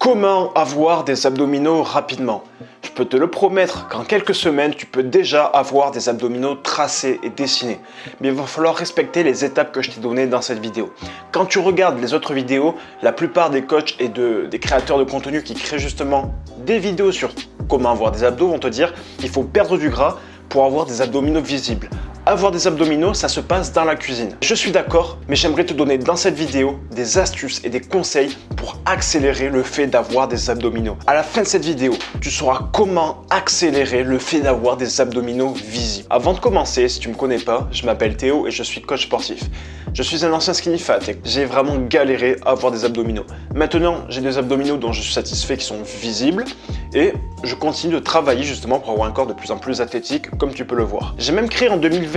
Comment avoir des abdominaux rapidement? Je peux te le promettre qu'en quelques semaines, tu peux déjà avoir des abdominaux tracés et dessinés. Mais il va falloir respecter les étapes que je t'ai données dans cette vidéo. Quand tu regardes les autres vidéos, la plupart des coachs et des créateurs de contenu qui créent justement des vidéos sur comment avoir des abdos vont te dire qu'il faut perdre du gras pour avoir des abdominaux visibles. Avoir des abdominaux, ça se passe dans la cuisine. Je suis d'accord, mais j'aimerais te donner dans cette vidéo des astuces et des conseils pour accélérer le fait d'avoir des abdominaux. À la fin de cette vidéo, tu sauras comment accélérer le fait d'avoir des abdominaux visibles. Avant de commencer, si tu ne me connais pas, je m'appelle Théo et je suis coach sportif. Je suis un ancien skinny fat et j'ai vraiment galéré à avoir des abdominaux. Maintenant, j'ai des abdominaux dont je suis satisfait qui sont visibles et je continue de travailler justement pour avoir un corps de plus en plus athlétique comme tu peux le voir. J'ai même créé en 2020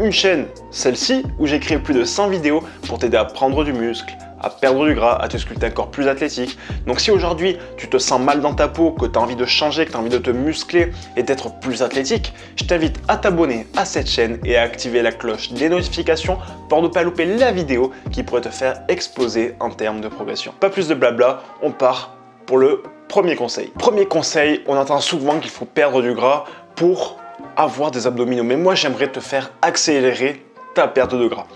une chaîne, celle-ci, où j'ai créé plus de 100 vidéos pour t'aider à prendre du muscle, à perdre du gras, à te sculpter un corps plus athlétique. Donc si aujourd'hui tu te sens mal dans ta peau, que tu as envie de changer, que tu as envie de te muscler et d'être plus athlétique, je t'invite à t'abonner à cette chaîne et à activer la cloche des notifications pour ne pas louper la vidéo qui pourrait te faire exploser en termes de progression. Pas plus de blabla, on part pour le premier conseil. Premier conseil, on entend souvent qu'il faut perdre du gras pour avoir des abdominaux, mais moi j'aimerais te faire accélérer ta perte de gras.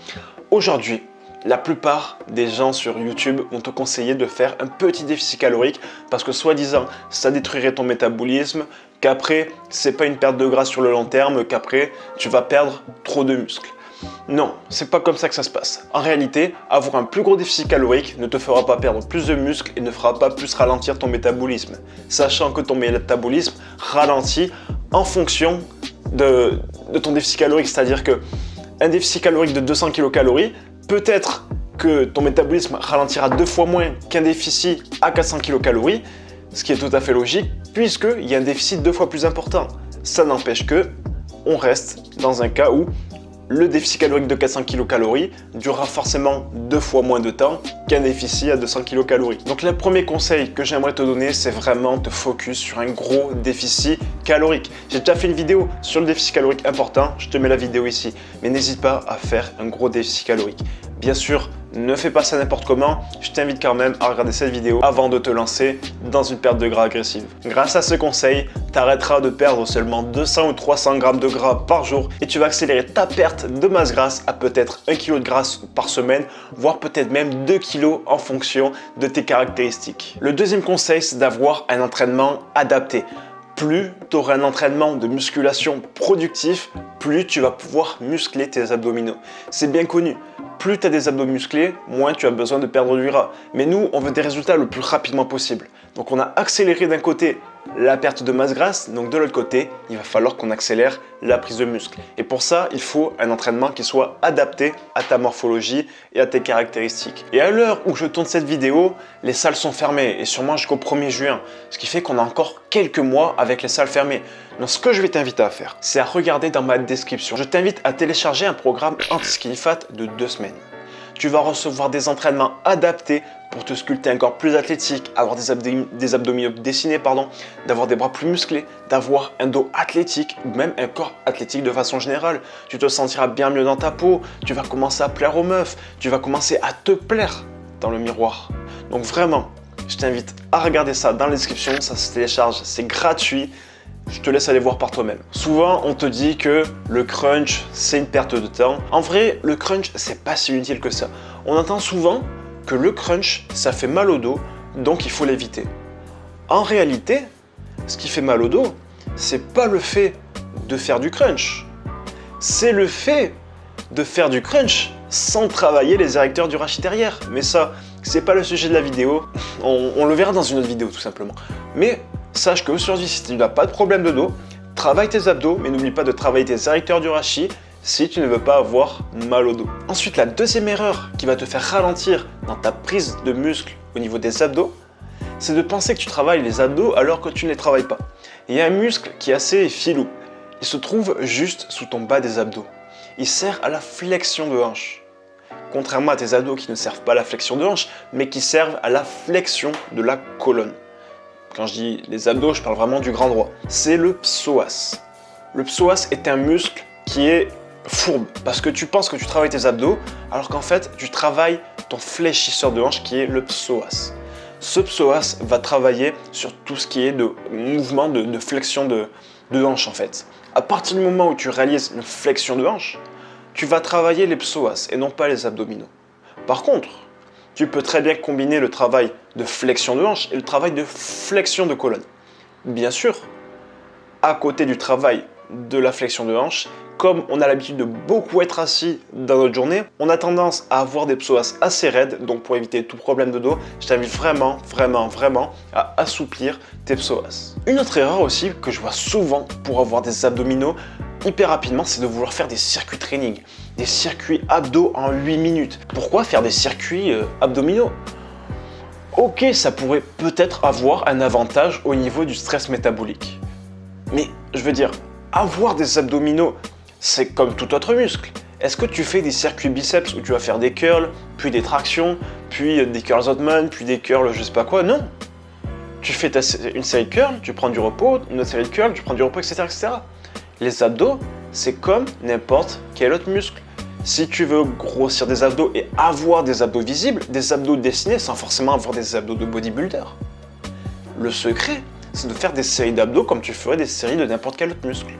Aujourd'hui, la plupart des gens sur YouTube vont te conseiller de faire un petit déficit calorique parce que soi-disant ça détruirait ton métabolisme, qu'après c'est pas une perte de gras sur le long terme, qu'après tu vas perdre trop de muscles. Non, c'est pas comme ça que ça se passe. En réalité, avoir un plus gros déficit calorique ne te fera pas perdre plus de muscles et ne fera pas plus ralentir ton métabolisme. Sachant que ton métabolisme ralentit en fonction de ton déficit calorique, c'est-à-dire que un déficit calorique de 200 kcal, peut-être que ton métabolisme ralentira 2 fois moins qu'un déficit à 400 kcal, ce qui est tout à fait logique puisqu'il y a un déficit 2 fois plus important. Ça n'empêche que on reste dans un cas où le déficit calorique de 400 kcal durera forcément 2 fois moins de temps qu'un déficit à 200 kcal. Donc le premier conseil que j'aimerais te donner, c'est vraiment te focus sur un gros déficit calorique. J'ai déjà fait une vidéo sur le déficit calorique important, je te mets la vidéo ici. Mais n'hésite pas à faire un gros déficit calorique. Bien sûr, ne fais pas ça n'importe comment, je t'invite quand même à regarder cette vidéo avant de te lancer dans une perte de gras agressive. Grâce à ce conseil, tu arrêteras de perdre seulement 200 ou 300 grammes de gras par jour et tu vas accélérer ta perte de masse grasse à peut-être 1 kg de graisse par semaine, voire peut-être même 2 kg en fonction de tes caractéristiques. Le deuxième conseil, c'est d'avoir un entraînement adapté. Plus tu auras un entraînement de musculation productif, plus tu vas pouvoir muscler tes abdominaux. C'est bien connu. Plus tu as des abdos musclés, moins tu as besoin de perdre du gras. Mais nous, on veut des résultats le plus rapidement possible. Donc on a accéléré d'un côté la perte de masse grasse, donc de l'autre côté, il va falloir qu'on accélère la prise de muscle. Et pour ça, il faut un entraînement qui soit adapté à ta morphologie et à tes caractéristiques. Et à l'heure où je tourne cette vidéo, les salles sont fermées et sûrement jusqu'au 1er juin, ce qui fait qu'on a encore quelques mois avec les salles fermées. Donc ce que je vais t'inviter à faire, c'est à regarder dans ma description. Je t'invite à télécharger un programme anti-skinny fat de 2 semaines. Tu vas recevoir des entraînements adaptés pour te sculpter un corps plus athlétique, avoir des abdominaux dessinés, d'avoir des bras plus musclés, d'avoir un dos athlétique ou même un corps athlétique de façon générale. Tu te sentiras bien mieux dans ta peau, tu vas commencer à plaire aux meufs, tu vas commencer à te plaire dans le miroir. Donc vraiment, je t'invite à regarder ça dans la description, ça se télécharge, c'est gratuit. Je te laisse aller voir par toi-même. Souvent, on te dit que le crunch, c'est une perte de temps. En vrai, le crunch, c'est pas si inutile que ça. On entend souvent que le crunch, ça fait mal au dos, donc il faut l'éviter. En réalité, ce qui fait mal au dos, c'est pas le fait de faire du crunch. C'est le fait de faire du crunch sans travailler les érecteurs du rachis arrière. Mais ça, c'est pas le sujet de la vidéo. On le verra dans une autre vidéo, tout simplement. Mais sache qu'aujourd'hui, si tu n'as pas de problème de dos, travaille tes abdos, mais n'oublie pas de travailler tes érecteurs du rachis si tu ne veux pas avoir mal au dos. Ensuite, la deuxième erreur qui va te faire ralentir dans ta prise de muscle au niveau des abdos, c'est de penser que tu travailles les abdos alors que tu ne les travailles pas. Il y a un muscle qui est assez filou. Il se trouve juste sous ton bas des abdos. Il sert à la flexion de hanche. Contrairement à tes abdos qui ne servent pas à la flexion de hanche, mais qui servent à la flexion de la colonne. Quand je dis les abdos, je parle vraiment du grand droit. C'est le psoas. Le psoas est un muscle qui est fourbe parce que tu penses que tu travailles tes abdos alors qu'en fait tu travailles ton fléchisseur de hanche qui est le psoas. Ce psoas va travailler sur tout ce qui est de mouvement de flexion de hanche en fait. À partir du moment où tu réalises une flexion de hanche, tu vas travailler les psoas et non pas les abdominaux. Par contre, tu peux très bien combiner le travail de flexion de hanche et le travail de flexion de colonne. Bien sûr, à côté du travail de la flexion de hanche, comme on a l'habitude de beaucoup être assis dans notre journée, on a tendance à avoir des psoas assez raides. Donc pour éviter tout problème de dos, je t'invite vraiment à assouplir tes psoas. Une autre erreur aussi que je vois souvent pour avoir des abdominaux hyper rapidement, c'est de vouloir faire des circuits training, des circuits abdos en 8 minutes. Pourquoi faire des circuits abdominaux? Ok, ça pourrait peut-être avoir un avantage au niveau du stress métabolique. Mais je veux dire, avoir des abdominaux, c'est comme tout autre muscle. Est-ce que tu fais des circuits biceps où tu vas faire des curls, puis des tractions, puis des curls Ottoman, puis des curls je sais pas quoi? Non. Tu fais une série de curls, tu prends du repos, une autre série de curls, tu prends du repos, etc. etc. Les abdos, c'est comme n'importe quel autre muscle. Si tu veux grossir des abdos et avoir des abdos visibles, des abdos dessinés sans forcément avoir des abdos de bodybuilder, le secret, c'est de faire des séries d'abdos comme tu ferais des séries de n'importe quel autre muscle.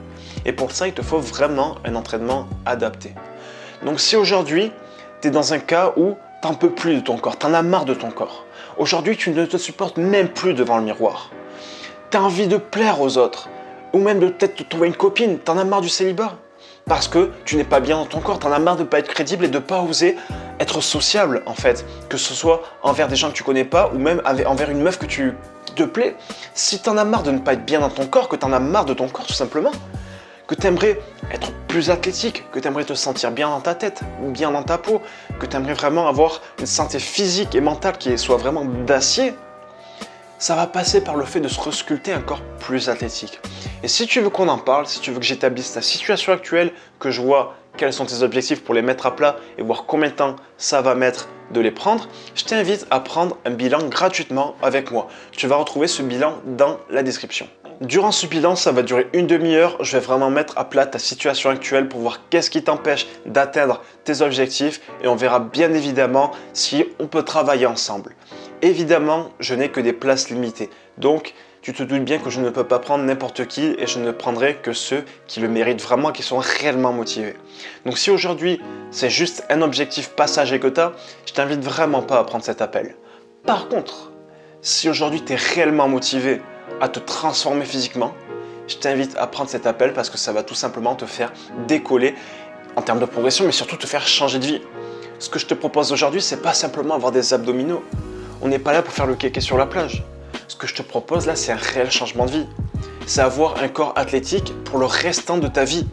Et pour ça, il te faut vraiment un entraînement adapté. Donc si aujourd'hui, tu es dans un cas où tu n'en peux plus de ton corps, tu en as marre de ton corps. Aujourd'hui, tu ne te supportes même plus devant le miroir. Tu as envie de plaire aux autres. Ou même de peut-être te trouver une copine, tu en as marre du célibat. Parce que tu n'es pas bien dans ton corps, tu en as marre de ne pas être crédible et de ne pas oser être sociable en fait. Que ce soit envers des gens que tu connais pas ou même envers une meuf qui te plaît. Si tu en as marre de ne pas être bien dans ton corps, que tu en as marre de ton corps tout simplement, que tu aimerais être plus athlétique, que tu aimerais te sentir bien dans ta tête, bien dans ta peau, que tu aimerais vraiment avoir une santé physique et mentale qui soit vraiment d'acier, ça va passer par le fait de se resculpter un corps plus athlétique. Et si tu veux qu'on en parle, si tu veux que j'établisse ta situation actuelle, que je vois quels sont tes objectifs pour les mettre à plat et voir combien de temps ça va mettre de les prendre, je t'invite à prendre un bilan gratuitement avec moi. Tu vas retrouver ce bilan dans la description. Durant ce bilan, ça va durer une demi-heure. Je vais vraiment mettre à plat ta situation actuelle pour voir qu'est-ce qui t'empêche d'atteindre tes objectifs et on verra bien évidemment si on peut travailler ensemble. Évidemment, je n'ai que des places limitées. Donc, tu te doutes bien que je ne peux pas prendre n'importe qui et je ne prendrai que ceux qui le méritent vraiment, qui sont réellement motivés. Donc si aujourd'hui, c'est juste un objectif passager que tu as, je t'invite vraiment pas à prendre cet appel. Par contre, si aujourd'hui tu es réellement motivé à te transformer physiquement, je t'invite à prendre cet appel parce que ça va tout simplement te faire décoller en termes de progression, mais surtout te faire changer de vie. Ce que je te propose aujourd'hui, c'est pas simplement avoir des abdominaux. On n'est pas là pour faire le kéké sur la plage. Ce que je te propose là, c'est un réel changement de vie. C'est avoir un corps athlétique pour le restant de ta vie.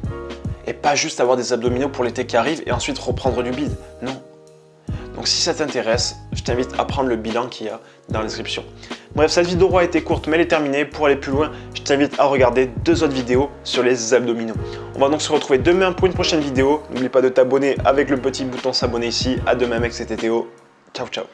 Et pas juste avoir des abdominaux pour l'été qui arrive et ensuite reprendre du bide. Non. Donc si ça t'intéresse, je t'invite à prendre le bilan qu'il y a dans la description. Bref, cette vidéo a été courte mais elle est terminée. Pour aller plus loin, je t'invite à regarder 2 autres vidéos sur les abdominaux. On va donc se retrouver demain pour une prochaine vidéo. N'oublie pas de t'abonner avec le petit bouton s'abonner ici. À demain mec, c'était Théo. Ciao ciao.